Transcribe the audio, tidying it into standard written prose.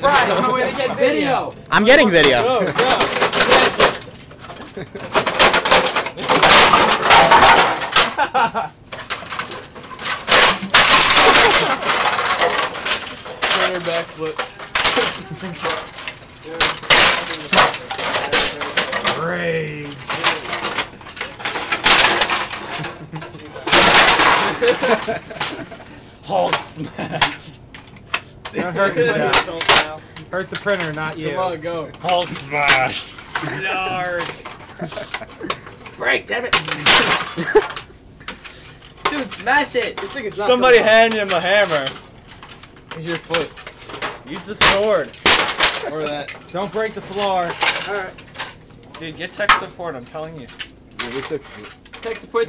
Brian, I'm going to get video. I'm getting video. Go, go. Turn her backflip. Great. Hulk smash. Don't hurt yourself. Hurt the printer, not you. Come on, go. Hulk smash. Yarg. Break, damn it. Dude, smash it. This thing is not Somebody coming hand him a hammer. Use your foot. Use the sword. Or that. Don't break the floor. Alright. Dude, get tech support, I'm telling you. Tech support.